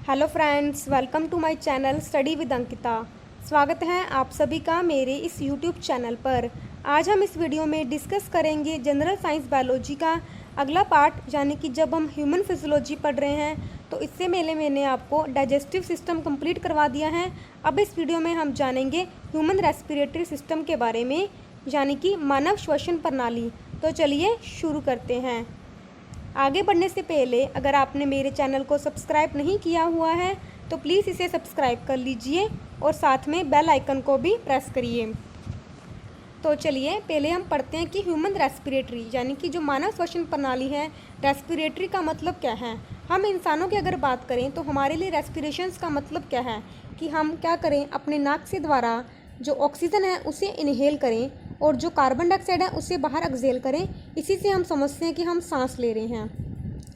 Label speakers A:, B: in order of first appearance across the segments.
A: Hello friends, welcome to my channel study with Ankita. स्वागत है आप सभी का मेरे इस यूट्यूब चैनल पर। आज हम इस वीडियो में डिस्कस करेंगे जनरल साइंस बायोलॉजी का अगला पार्ट, यानी कि जब हम ह्यूमन फिजियोलॉजी पढ़ रहे हैं तो इससे पहले मैंने आपको डाइजेस्टिव सिस्टम कंप्लीट करवा दिया है। अब इस वीडियो में हम जानेंगे ह्यूमन रेस्पिरेटरी सिस्टम के बारे में, यानी कि मानव श्वसन प्रणाली। तो चलिए शुरू करते हैं। आगे बढ़ने से पहले अगर आपने मेरे चैनल को सब्सक्राइब नहीं किया हुआ है तो प्लीज़ इसे सब्सक्राइब कर लीजिए और साथ में बेल आइकन को भी प्रेस करिए। तो चलिए पहले हम पढ़ते हैं कि ह्यूमन रेस्पिरेटरी, यानी कि जो मानव श्वसन प्रणाली है, रेस्पिरेटरी का मतलब क्या है। हम इंसानों की अगर बात करें तो हमारे लिए रेस्पिरेशंस का मतलब क्या है कि हम क्या करें, अपने नाक से द्वारा जो ऑक्सीजन है उसे इनहेल करें और जो कार्बन डाइऑक्साइड है उसे बाहर एक्सहेल करें। इसी से हम समझते हैं कि हम सांस ले रहे हैं।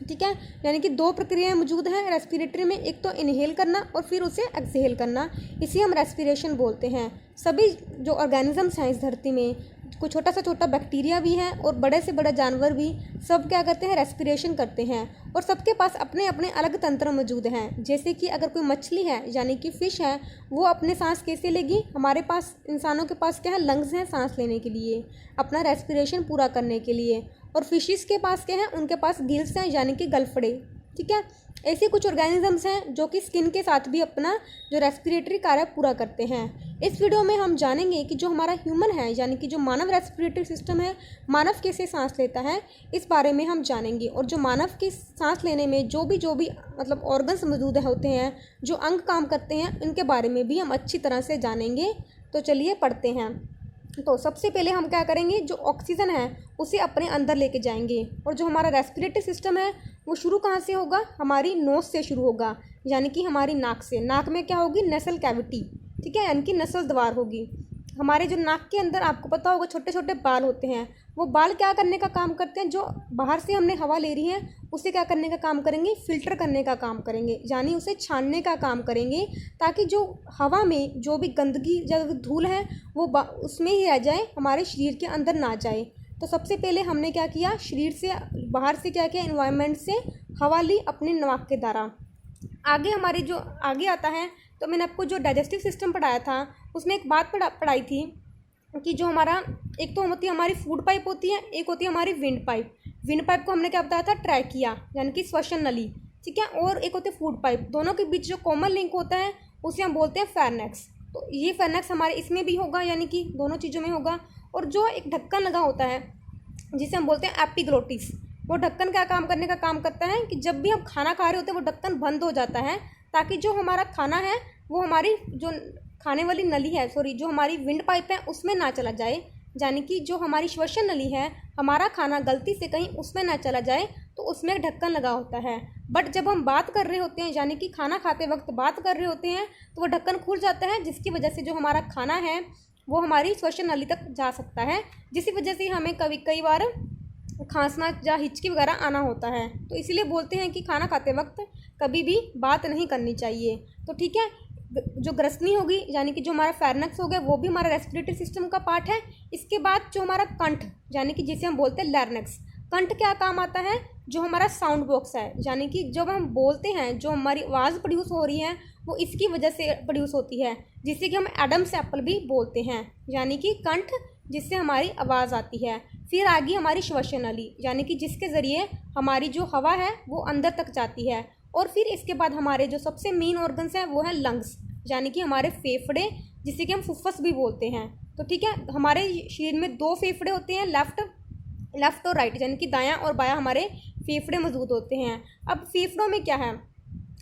A: ठीक है, यानी कि दो प्रक्रियाएं मौजूद हैं रेस्पिरेटरी में, एक तो इनहेल करना और फिर उसे एक्सहेल करना, इसी हम रेस्पिरेशन बोलते हैं। सभी जो ऑर्गेनिजम्स हैं इस धरती में, कोई छोटा से छोटा बैक्टीरिया भी है और बड़े से बड़े जानवर भी, सब क्या करते हैं, रेस्पिरेशन करते हैं। और सबके पास अपने अपने अलग तंत्र मौजूद हैं। जैसे कि अगर कोई मछली है यानी कि फ़िश है, वो अपने सांस कैसे लेगी। हमारे पास इंसानों के पास क्या है, लंग्स हैं सांस लेने के लिए, अपना रेस्पिरेशन पूरा करने के लिए। और फिशिस के पास क्या है, उनके पास गिल्स हैं यानी कि गलफड़े। ठीक है, ऐसे कुछ ऑर्गेनिजम्स हैं जो कि स्किन के साथ भी अपना जो रेस्पिरेटरी कार्य पूरा करते हैं। इस वीडियो में हम जानेंगे कि जो हमारा ह्यूमन है, यानी कि जो मानव रेस्पिरेटरी सिस्टम है, मानव कैसे सांस लेता है, इस बारे में हम जानेंगे। और जो मानव की सांस लेने में जो भी मतलब ऑर्गन्स मौजूद होते हैं, जो अंग काम करते हैं, इनके बारे में भी हम अच्छी तरह से जानेंगे। तो चलिए पढ़ते हैं। तो सबसे पहले हम क्या करेंगे, जो ऑक्सीजन है उसे अपने अंदर लेके जाएंगे। और जो हमारा रेस्पिरेटरी सिस्टम है वो शुरू कहाँ से होगा, हमारी नोज से शुरू होगा, यानी कि हमारी नाक से। नाक में क्या होगी, नेसल कैविटी। ठीक है, यानी कि नसल द्वार होगी। हमारे जो नाक के अंदर आपको पता होगा छोटे छोटे बाल होते हैं, वो बाल क्या करने का काम करते हैं, जो बाहर से हमने हवा ले रही है उसे क्या करने का काम करेंगे, फिल्टर करने का काम करेंगे, यानी उसे छानने का काम करेंगे, ताकि जो हवा में जो भी गंदगी या धूल है वो उसमें ही रह जाए, हमारे शरीर के अंदर ना जाए। तो सबसे पहले हमने क्या किया, शरीर से बाहर से क्या किया, एनवायरनमेंट से हवा ली अपने नाक के द्वारा। आगे हमारे जो आगे आता है, तो मैंने आपको जो डाइजेस्टिव सिस्टम पढ़ाया था उसमें एक बात पढ़ाई थी कि जो हमारा एक तो होती है हमारी फूड पाइप होती है, एक होती है हमारी विंड पाइप। विंड पाइप को हमने क्या बताया था, ट्रैकिया, यानी कि श्वसन नली। ठीक है, और एक होती है फूड पाइप। दोनों के बीच जो कॉमन लिंक होता है उसे हम बोलते हैं फेरनेक्स। तो ये फेरनेक्स हमारे इसमें भी होगा, यानी कि दोनों चीज़ों में होगा। और जो एक ढक्कन लगा होता है जिसे हम बोलते हैं एपिग्लोटिस, वो ढक्कन क्या काम करने का काम करता है कि जब भी हम खाना खा रहे होते हैं वो ढक्कन बंद हो जाता है, ताकि जो हमारा खाना है वो हमारी जो खाने वाली नली है, जो हमारी विंड पाइप है उसमें ना चला जाए, यानी कि जो हमारी श्वसन नली है, हमारा खाना गलती से कहीं उसमें ना चला जाए, तो उसमें एक ढक्कन लगा होता है। बट जब हम बात कर रहे होते हैं, यानी कि खाना खाते वक्त बात कर रहे होते हैं, तो वो ढक्कन खुल जाता है, जिसकी वजह से जो हमारा खाना है वो हमारी श्वसन नली तक जा सकता है, जिसकी वजह से हमें कई बार खांसना या हिचकी वगैरह आना होता है। तो इसीलिए बोलते हैं कि खाना खाते वक्त कभी भी बात नहीं करनी चाहिए। तो ठीक है, जो ग्रसनी होगी, यानी कि जो हमारा फेरनेक्स हो गया, वो भी हमारा रेस्पिरेटरी सिस्टम का पार्ट है। इसके बाद जो हमारा कंठ, यानी कि जिसे हम बोलते हैं लैरिंक्स। कंठ क्या काम आता है, जो हमारा साउंड बॉक्स है, यानी कि जब हम बोलते हैं जो हमारी आवाज़ प्रोड्यूस हो रही है वो इसकी वजह से प्रोड्यूस होती है, जिसे कि हम एडम्स एप्पल भी बोलते हैं, यानी कि कंठ जिससे हमारी आवाज़ आती है। फिर आगे हमारी श्वसन नली, यानी कि जिसके ज़रिए हमारी जो हवा है वो अंदर तक जाती है। और फिर इसके बाद हमारे जो सबसे मेन ऑर्गन्स हैं वो है लंग्स, यानी कि हमारे फेफड़े, जिसे कि हम फुफ्फुस भी बोलते हैं। तो ठीक है, हमारे शरीर में दो फेफड़े होते हैं, लेफ्ट और राइट, यानी कि दायां और बायां हमारे फेफड़े मौजूद होते हैं। अब फेफड़ों में क्या है,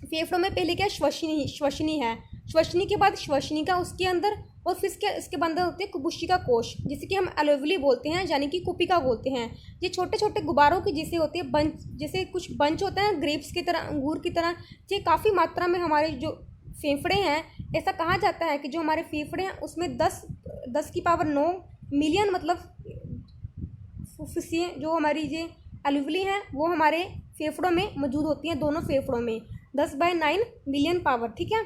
A: फेफड़ों में पहले क्या श्वसनी है, श्वसनी के बाद श्वसनिका उसके अंदर, और फिर इसके अंदर होते हैं कुपुषिका कोश, जिसे कि हम एलोवेली बोलते हैं, यानी कि कुपिका बोलते हैं। ये छोटे छोटे गुब्बारों की जैसे होते हैं बंच, जैसे कुछ बंच होते हैं ग्रेप्स की तरह, अंगूर की तरह। ये काफ़ी मात्रा में हमारे जो फेफड़े हैं, ऐसा कहा जाता है कि जो हमारे फेफड़े हैं उसमें 10 की पावर 9 मिलियन मतलब फुफ्फुसियाँ जो हमारी ये एलोवेली हैं वो हमारे फेफड़ों में मौजूद होती हैं, दोनों फेफड़ों में 10/9 मिलियन पावर। ठीक है,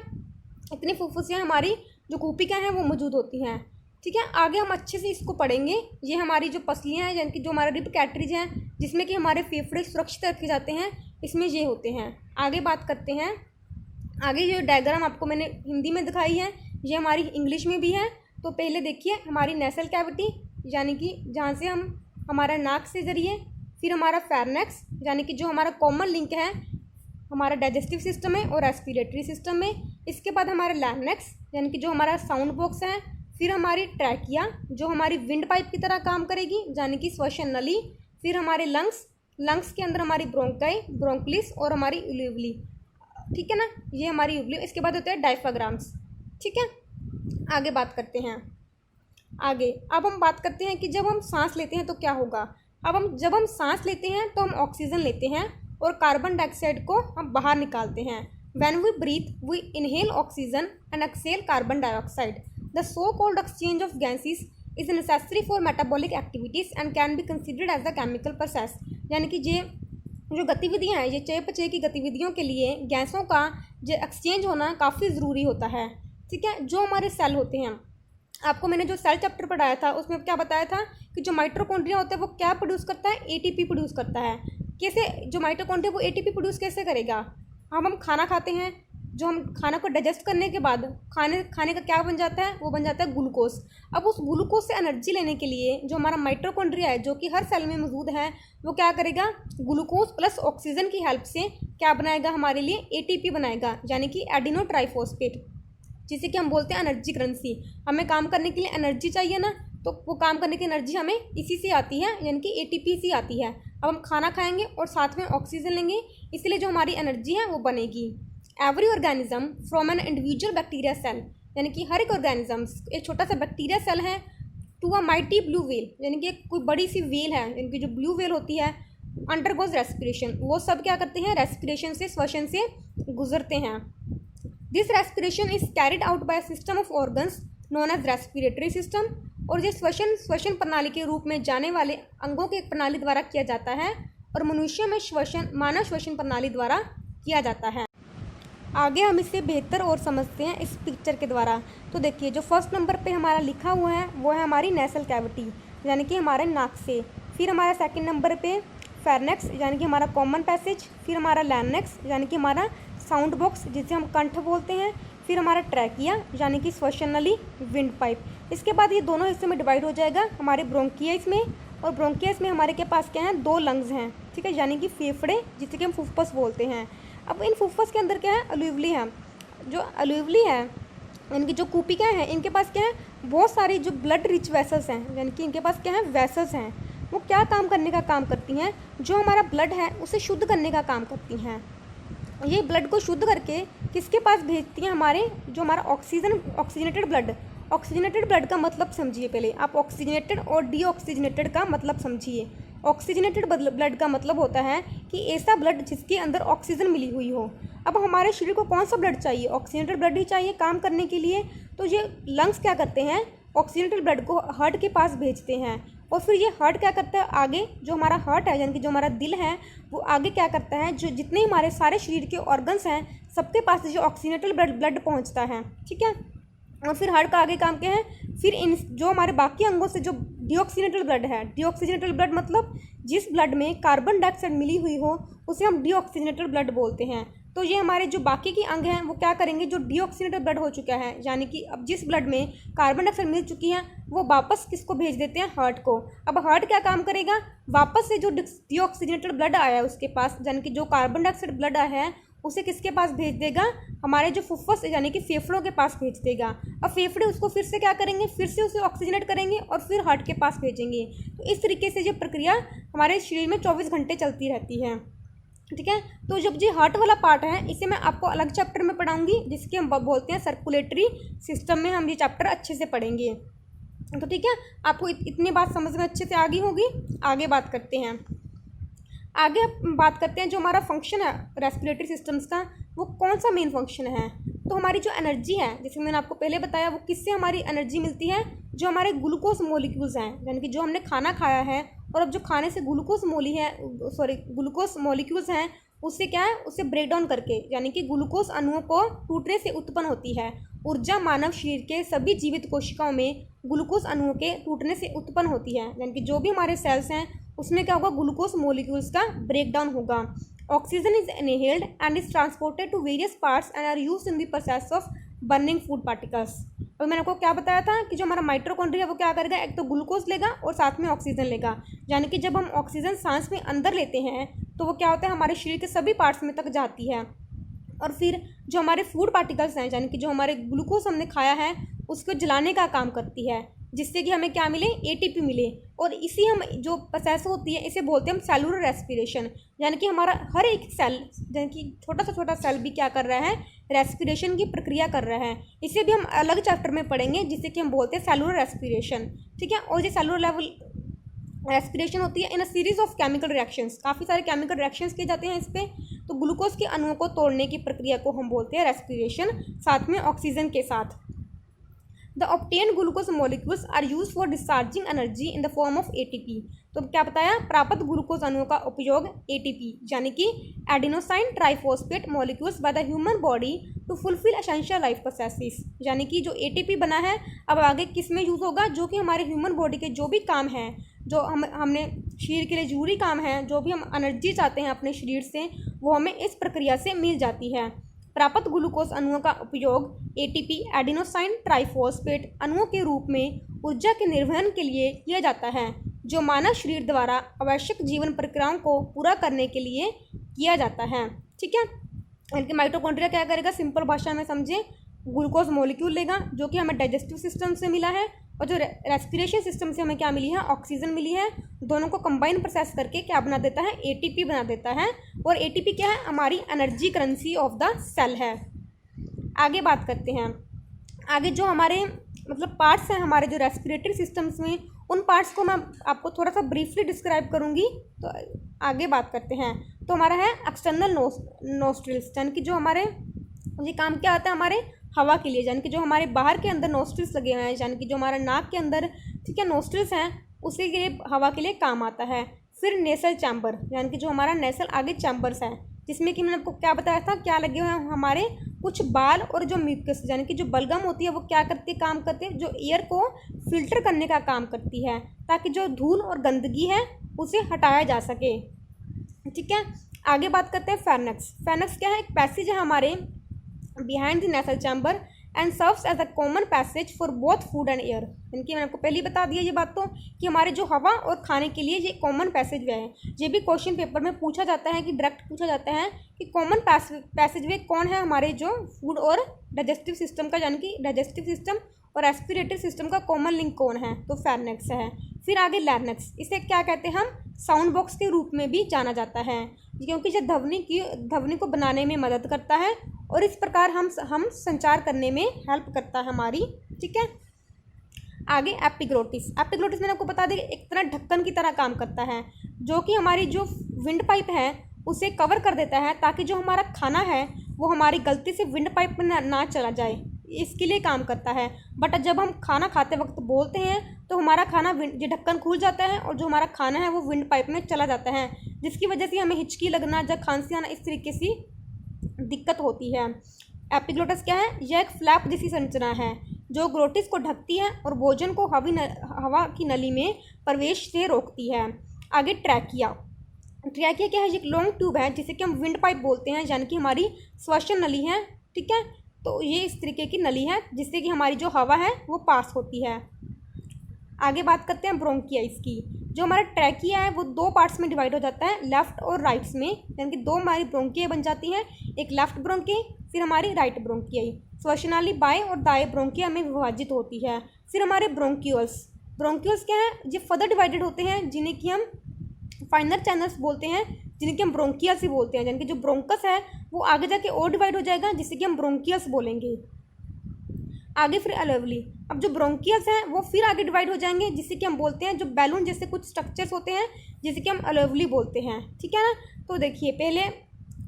A: इतनी फुफ्फुसियाँ हमारी जो कूपिका हैं वो मौजूद होती हैं। ठीक है, आगे हम अच्छे से इसको पढ़ेंगे। ये हमारी जो पसलियाँ हैं, यानी कि जो हमारा रिब कैटरीज हैं, जिसमें कि हमारे फेफड़े सुरक्षित रखे जाते हैं, इसमें ये होते हैं। आगे बात करते हैं आगे जो डायग्राम आपको मैंने हिंदी में दिखाई है ये हमारी इंग्लिश में भी है। तो पहले देखिए हमारी नेसल कैविटी यानी कि जहाँ से हम हमारा नाक से जरिए, फिर हमारा फेरनेक्स यानी कि जो हमारा कॉमन लिंक है हमारा डाइजेस्टिव सिस्टम में और रेस्पिरेटरी सिस्टम में। इसके बाद हमारा लैरिंक्स यानी कि जो हमारा साउंड बॉक्स है। फिर हमारी ट्रैकिया जो हमारी विंड पाइप की तरह काम करेगी यानी कि श्वसन नली। फिर हमारे लंग्स के अंदर हमारी ब्रोंकाई, ब्रोंकलिस और हमारी उल्यूवली, ठीक है ना, ये हमारी उल्यूवली। इसके बाद होते हैं डायफ्राग्राम्स, ठीक है। आगे बात करते हैं। आगे अब हम बात करते हैं कि जब हम सांस लेते हैं तो क्या होगा। जब हम सांस लेते हैं तो हम ऑक्सीजन लेते हैं और कार्बन डाइऑक्साइड को हम बाहर निकालते हैं। When we breathe, we inhale oxygen and exhale carbon dioxide. The so-called exchange of gases is necessary for metabolic activities and can be considered as a chemical process. यानी कि ये जो गतिविधियाँ हैं ये चयापचय की गतिविधियों के लिए गैसों का जो एक्सचेंज होना काफ़ी ज़रूरी होता है, ठीक है। जो हमारे सेल होते हैं, आपको मैंने जो सेल चैप्टर पढ़ाया था उसमें क्या बताया था कि जो माइटोकॉन्ड्रिया होता है वो क्या प्रोड्यूस करता है, एटीपी प्रोड्यूस करता है। कैसे जो माइटोकॉन्ड्रिया वो एटीपी प्रोड्यूस कैसे करेगा। हम खाना खाते हैं, जो हम खाना को डाइजेस्ट करने के बाद खाने का क्या बन जाता है, वो बन जाता है ग्लूकोज। अब उस ग्लूकोज से एनर्जी लेने के लिए जो हमारा माइटोकॉन्ड्रिया है जो कि हर सेल में मौजूद है वो क्या करेगा, ग्लूकोज प्लस ऑक्सीजन की हेल्प से क्या बनाएगा, हमारे लिए एटीपी बनाएगा यानी कि एडिनो ट्राइफॉस्फेट, जिसे कि हम बोलते हैं एनर्जी करेंसी। हमें काम करने के लिए एनर्जी चाहिए ना, तो वो काम करने की एनर्जी हमें इसी से आती है यानी कि एटीपी से आती है। अब हम खाना खाएंगे और साथ में ऑक्सीजन लेंगे, इसलिए जो हमारी एनर्जी है वो बनेगी। Every organism from an individual bacteria cell यानी कि हर एक ऑर्गेनिज्म एक छोटा सा बैक्टीरिया सेल है to a mighty blue whale यानी कि कोई बड़ी सी व्हेल है यानी कि जो ब्लू व्हेल होती है, अंडरगोज रेस्पिरेशन, वो सब क्या करते हैं, रेस्पिरेशन से, श्वसन से गुजरते हैं। This respiration is carried out by system of organs known as respiratory system. और ये श्वसन प्रणाली के रूप में जाने वाले अंगों के एक प्रणाली द्वारा किया जाता है और मनुष्य में मानव श्वसन प्रणाली द्वारा किया जाता है। आगे हम इसे बेहतर और समझते हैं इस पिक्चर के द्वारा। तो देखिए जो फर्स्ट नंबर पे हमारा लिखा हुआ है वो है हमारी नेसल कैविटी यानी कि हमारे नाक से। फिर हमारा सेकंड नंबर पे फेरनेक्स यानी कि हमारा कॉमन पैसेज। फिर हमारा लैरिंक्स यानी कि हमारा साउंड बॉक्स जिसे हम कंठ बोलते हैं। फिर हमारा ट्रैकिया यानी कि श्वसन नली, विंड पाइप। इसके बाद ये दोनों हिस्से में डिवाइड हो जाएगा, हमारे ब्रोंकियस में, और ब्रोंकियस में हमारे के पास क्या है, दो लंग्स हैं, ठीक है, यानी कि फेफड़े जिसे कि हम फुफ्फुस बोलते हैं। अब इन फुफ्फुस के अंदर क्या है, अलूवली है। जो अलूवली है इनकी जो कूपिका है इनके पास क्या है, बहुत सारी जो ब्लड रिच वेसल्स हैं यानी कि इनके पास क्या है, वेसल्स हैं। वो क्या काम करने का काम करती हैं, जो हमारा ब्लड है उसे शुद्ध करने का काम करती हैं। ये ब्लड को शुद्ध करके किसके पास भेजती हैं, हमारे जो हमारा ऑक्सीजनेटेड ब्लड का मतलब समझिए पहले आप। ऑक्सीजनेटेड और डीऑक्सीजनेटेड का मतलब समझिए। ऑक्सीजनेटेड ब्लड का मतलब होता है कि ऐसा ब्लड जिसके अंदर ऑक्सीजन मिली हुई हो। अब हमारे शरीर को कौन सा ब्लड चाहिए, ऑक्सीजनेटेड ब्लड ही चाहिए काम करने के लिए। तो ये लंग्स क्या करते हैं, ऑक्सीजनेटेड ब्लड को हार्ट के पास भेजते हैं और फिर ये हार्ट क्या करता है, आगे जो हमारा हार्ट है यानी कि जो हमारा दिल है वो आगे क्या करता है, जो जितने हमारे सारे शरीर के ऑर्गन्स हैं सबके पास जो ऑक्सीजनेटेड ब्लड पहुंचता है, ठीक है। और फिर हार्ट का आगे काम क्या है, फिर इन जो हमारे बाकी अंगों से जो डीऑक्सीजनेटेड ब्लड है, डीऑक्सीजनेटेड ब्लड मतलब जिस ब्लड में कार्बन डाइऑक्साइड मिली हुई हो उसे हम डीऑक्सीजनेटेड ब्लड बोलते हैं। तो ये हमारे जो बाकी के अंग हैं वो क्या करेंगे, जो डीऑक्सीजनेटेड ब्लड हो चुका है यानी कि अब जिस ब्लड में कार्बन डाइऑक्साइड मिल चुकी है वो वापस किसको भेज देते हैं, हार्ट को। अब हार्ट क्या काम करेगा, वापस से जो डीऑक्सीजनेटेड ब्लड आया है उसके पास यानी कि जो कार्बन डाइऑक्साइड ब्लड आया है उसे किसके पास भेज देगा, हमारे जो फुफ्फुस यानी कि फेफड़ों के पास भेज देगा। अब फेफड़े उसको फिर से क्या करेंगे, फिर से उसे ऑक्सीजनेट करेंगे और फिर हार्ट के पास भेजेंगे। तो इस तरीके से ये प्रक्रिया हमारे शरीर में 24 घंटे चलती रहती है, ठीक है। तो जब ये हार्ट वाला पार्ट है इसे मैं आपको अलग चैप्टर में पढ़ाऊंगी जिसके हम बोलते हैं सर्कुलेटरी सिस्टम में हम ये चैप्टर अच्छे से पढ़ेंगे। तो ठीक है, आपको इतनी बात समझ में अच्छे से आ गई होगी। आगे बात करते हैं। जो हमारा फंक्शन है रेस्पिरेटरी सिस्टम्स का, वो कौन सा मेन फंक्शन है। तो हमारी जो एनर्जी है, जैसे मैंने आपको पहले बताया, वो किससे हमारी एनर्जी मिलती है, जो हमारे ग्लूकोज मॉलिक्यूल्स हैं यानी कि जो हमने खाना खाया है और अब जो खाने से ग्लूकोज मॉलिक्यूल्स हैं उससे क्या है, उससे ब्रेक डाउन करके यानी कि ग्लूकोज अणुओं को टूटने से उत्पन्न होती है ऊर्जा। मानव शरीर के सभी जीवित कोशिकाओं में ग्लूकोज अणुओं के टूटने से उत्पन्न होती है यानी कि जो भी हमारे सेल्स हैं उसमें क्या होगा, ग्लूकोज मॉलिक्यूल्स का ब्रेक डाउन होगा। Oxygen is inhaled and is transported to various parts and are used in the process of burning food particles. अब मैंने आपको क्या बताया था कि जो हमारा माइटोकॉन्ड्रिया वो क्या करेगा, एक तो ग्लूकोज लेगा और साथ में ऑक्सीजन लेगा। यानी कि जब हम ऑक्सीजन सांस में अंदर लेते हैं तो वो क्या होता है, हमारे शरीर के सभी पार्ट्स में तक जाती है, और फिर जो हमारे फूड पार्टिकल्स हैं यानी कि जो हमारे ग्लूकोज हमने खाया है उसको जलाने का काम करती है, जिससे कि हमें क्या मिले, एटीपी मिले। और इसी हम जो प्रोसेस होती है इसे बोलते हैं हम सेलुलर रेस्पिरेशन। यानी कि हमारा हर एक सेल, यानी कि छोटा से छोटा सेल भी क्या कर रहा है, रेस्पिरेशन की प्रक्रिया कर रहा है। इसे भी हम अलग चैप्टर में पढ़ेंगे जिसे कि हम बोलते हैं सेलुलर रेस्पिरेशन। ठीक है, और ये सेलुलर लेवल रेस्पिरेशन होती है in a series of chemical reactions. काफ़ी सारे केमिकल रिएक्शंस किए जाते हैं इस पर। तो ग्लूकोज के अणुओं को तोड़ने की प्रक्रिया को हम बोलते हैं रेस्पिरेशन, साथ में ऑक्सीजन के साथ। The obtain glucose molecules are use for discharging energy in the form of ATP. तो क्या बताया, प्राप्त ग्लूकोज अणुओं का उपयोग एटीपी यानी कि adenosine triphosphate molecules by the human body to fulfil essential life processes. यानी कि जो एटीपी बना है अब आगे किस में यूज़ होगा, जो कि हमारे ह्यूमन बॉडी के जो भी काम हैं, जो हमने शरीर के लिए जरूरी काम है, जो भी हम एनर्जी चाहते हैं अपने शरीर से, वो हमें इस प्रक्रिया से मिल जाती है। प्राप्त ग्लूकोज अणुओं का उपयोग एटीपी एडिनोसाइन ट्राइफॉस्फेट अणुओं के रूप में ऊर्जा के निर्वहन के लिए किया जाता है, जो मानव शरीर द्वारा आवश्यक जीवन प्रक्रियाओं को पूरा करने के लिए किया जाता है। ठीक है, यानी कि माइटोकॉन्ड्रिया क्या करेगा, सिंपल भाषा में समझे, ग्लूकोज मॉलिक्यूल लेगा जो कि हमें डाइजेस्टिव सिस्टम से मिला है, और जो रेस्पिरेशन सिस्टम से हमें क्या मिली है, ऑक्सीजन मिली है। दोनों को कंबाइन प्रोसेस करके क्या बना देता है, एटीपी बना देता है। और एटीपी क्या है, हमारी energy currency of the cell है। आगे बात करते हैं, आगे जो हमारे मतलब पार्ट्स हैं हमारे जो रेस्पिरेटरी सिस्टम्स में, उन पार्ट्स को मैं आपको थोड़ा सा ब्रीफली डिस्क्राइब करूँगी। तो आगे बात करते हैं। तो हमारा है एक्सटर्नल नोस्ट्रिल्स, यानी कि जो हमारे ये काम क्या आता है हमारे हवा के लिए, यानी कि जो हमारे बाहर के अंदर नोस्ट्रिल्स लगे हुए हैं, यानी कि जो हमारा नाक के अंदर, ठीक है, नोस्ट्रिल्स हैं, उसी के लिए हवा के लिए काम आता है। फिर नेसल चैम्बर, यानी कि जो हमारा नेसल आगे चैम्बर्स है, जिसमें कि मैंने आपको क्या बताया था, क्या लगे हुए हैं हमारे कुछ बाल, और जो म्यूकस यानी कि जो बलगम होती है वो क्या करती है, काम करती है, जो एयर को फिल्टर करने का काम करती है, ताकि जो धूल और गंदगी है उसे हटाया जा सके। ठीक है, आगे बात करते हैं फेर्नेक्स। फेर्नेक्स क्या है, एक पैसेज है हमारे behind the nasal chamber and serves as a common passage for both food and air. इनकी मैंने आपको पहले ही बता दिया ये बात तो, कि हमारे जो हवा और खाने के लिए ये कॉमन पैसेज वे है। ये भी क्वेश्चन पेपर में पूछा जाता है, कि डायरेक्ट पूछा जाता है कि कॉमन पैसेज वे कौन है हमारे जो फूड और डाइजेस्टिव सिस्टम का, यानी कि डाइजेस्टिव सिस्टम और रेस्पिरेटरी सिस्टम का कॉमन लिंक कौन है, तो फेर्नेक्स है। फिर आगे लैरिंक्स, इसे क्या कहते हैं हम, साउंड बॉक्स के रूप में भी जाना जाता है, क्योंकि ये ध्वनि को बनाने में मदद करता है और इस प्रकार हम संचार करने में हेल्प करता है हमारी। ठीक है, आगे एपिग्लोटिस। एपिग्लोटिस मैंने आपको बता दिया, एक तरह ढक्कन की तरह काम करता है, जो कि हमारी जो विंड पाइप है उसे कवर कर देता है, ताकि जो हमारा खाना है वो हमारी गलती से विंड पाइप में ना चला जाए, इसके लिए काम करता है। बट जब हम खाना खाते वक्त बोलते हैं तो हमारा खाना ये ढक्कन खुल जाता है और जो हमारा खाना है वो विंड पाइप में चला जाता है, जिसकी वजह से हमें हिचकी लगना या खांसी आना इस तरीके से दिक्कत होती है। एपिग्लोटिस क्या है, यह एक फ्लैप जैसी संरचना है जो ग्लोटिस को ढकती है और भोजन को हवा की नली में प्रवेश से रोकती है। आगे ट्रैकिया। ट्रैकिया क्या है, एक लॉन्ग ट्यूब है जिसे कि हम विंड पाइप बोलते हैं, यानी कि हमारी श्वसन नली है। ठीक है, तो ये इस तरीके की नली है जिससे कि हमारी जो हवा है वो पास होती है। आगे बात करते हैं ब्रोंकियाइस की। जो हमारा ट्रैकिया है वो दो पार्ट्स में डिवाइड हो जाता है, लेफ्ट और राइट्स में, यानी कि दो हमारी ब्रोंकियाई बन जाती हैं, एक लेफ्ट ब्रोंकियाई फिर हमारी राइट ब्रोंकियाई। श्वसनाली बाएं और दाएं ब्रोंकिया में विभाजित होती है। फिर हमारे ब्रोंक्यूल्स। ब्रोंक्यूल्स क्या है, ये फर्दर डिवाइडेड होते हैं, जिन्हें कि हम फाइनल चैनल्स बोलते हैं, जिन्हें कि हम ब्रोंकियल्स ही बोलते हैं, यानी कि जो ब्रोंकस है वो आगे जाके और डिवाइड हो जाएगा, जिससे कि हम ब्रोंकियल्स बोलेंगे। आगे फिर अलोवली। अब जो ब्रोंकियल्स हैं वो फिर आगे डिवाइड हो जाएंगे, जिससे कि हम बोलते हैं जो बैलून जैसे कुछ स्ट्रक्चर्स होते हैं, जिसे कि हम अलोवली बोलते हैं। ठीक है ना, तो देखिए पहले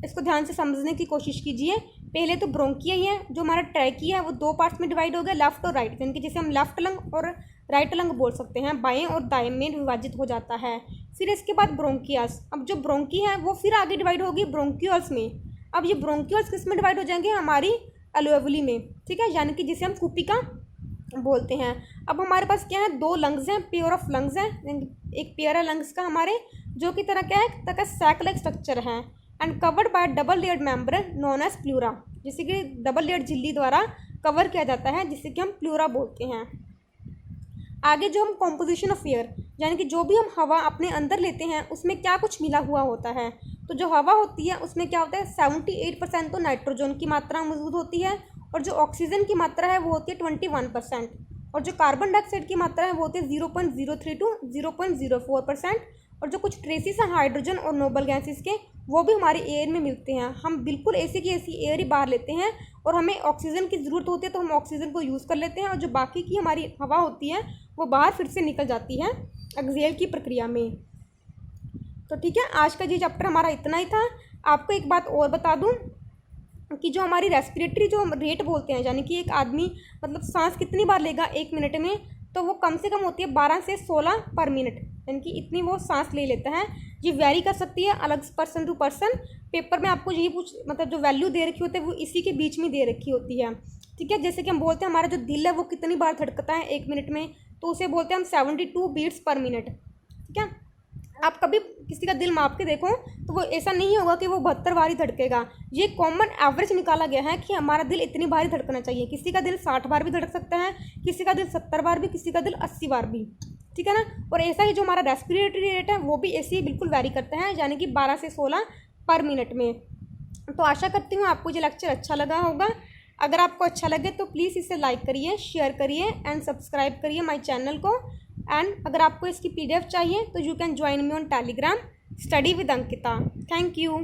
A: इसको ध्यान से समझने की कोशिश कीजिए। पहले तो ब्रोंकिया ही है, जो हमारा ट्रैकिया है वो दो पार्ट्स में डिवाइड हो गया, लेफ्ट और राइट, यानी कि जिसे हम लेफ्ट लंग और राइट लंग बोल सकते हैं, बाएं और दाएं में विभाजित हो जाता है। फिर इसके बाद ब्रोंकियास। अब जो ब्रोंकी है वो फिर आगे डिवाइड होगी ब्रोंक्यूल्स में। अब ये ब्रोंक्यूल्स किस में डिवाइड हो जाएंगे, हमारी अलोवली में। ठीक है, यानी कि जिसे हम कुपिका बोलते हैं। अब हमारे पास क्या है, दो लंग्स हैं, पेयर ऑफ लंग्स हैं, एक पेयर है लंग्स का हमारे, जो कि तरह क्या है, तरह का सैक लाइक स्ट्रक्चर है। And covered by double layered membrane known as pleura, जिसे कि डबल लेयर्ड झिल्ली द्वारा कवर किया जाता है, जिसे कि हम प्लूरा बोलते हैं। आगे जो हम कॉम्पोजिशन ऑफ एयर, यानी कि जो भी हम हवा अपने अंदर लेते हैं उसमें क्या कुछ मिला हुआ होता है। तो जो हवा होती है उसमें क्या होता है, 78% तो नाइट्रोजन की मात्रा मौजूद होती है, और जो ऑक्सीजन की मात्रा है वो होती है 21%, और जो कार्बन डाइऑक्साइड की मात्रा है वो होती है 0.03 टू 0.04%, और जो कुछ ट्रेसिस हैं हाइड्रोजन और नोबल गैसेस के वो भी हमारे एयर में मिलते हैं। हम बिल्कुल ऐसी की ऐसी एयर ही बाहर लेते हैं, और हमें ऑक्सीजन की ज़रूरत होती है तो हम ऑक्सीजन को यूज़ कर लेते हैं, और जो बाकी की हमारी हवा होती है वो बाहर फिर से निकल जाती है एक्सहेल की प्रक्रिया में। तो ठीक है, आज का ये चैप्टर हमारा इतना ही था। आपको एक बात और बता दूं कि जो हमारी रेस्पिरेटरी जो रेट बोलते हैं, यानी कि एक आदमी मतलब सांस कितनी बार लेगा 1 मिनट में, तो वो कम से कम होती है 12 से 16 पर मिनट, यानी कि इतनी वो सांस ले लेता है। ये वेरी कर सकती है अलग पर्सन टू पर्सन। पेपर में आपको यही मतलब जो वैल्यू दे रखी होती है वो इसी के बीच में दे रखी होती है। ठीक है, जैसे कि हम बोलते हैं हमारा जो दिल है वो कितनी बार धड़कता है 1 मिनट में, तो उसे बोलते हैं हम 72 बीट्स पर मिनट। ठीक है, आप कभी किसी का दिल माप के देखो तो वो ऐसा नहीं होगा कि वो 72 बार ही धड़केगा। ये कॉमन एवरेज निकाला गया है कि हमारा दिल इतनी बार ही धड़कना चाहिए। किसी का दिल 60 बार भी धड़क सकता है, किसी का दिल 70 बार भी, किसी का दिल 80 बार भी। ठीक है ना। और ऐसा ही जो हमारा रेस्पिरेटरी रेट है वो भी ऐसे ही बिल्कुल वैरी करता है, यानी कि 12 से 16 पर मिनट में। तो आशा करती हूँ आपको ये लेक्चर अच्छा लगा होगा। अगर आपको अच्छा लगे तो प्लीज़ इसे लाइक करिए, शेयर करिए एंड सब्सक्राइब करिए माय चैनल को। एंड अगर आपको इसकी PDF चाहिए तो you can join me on Telegram study with Ankita. Thank you.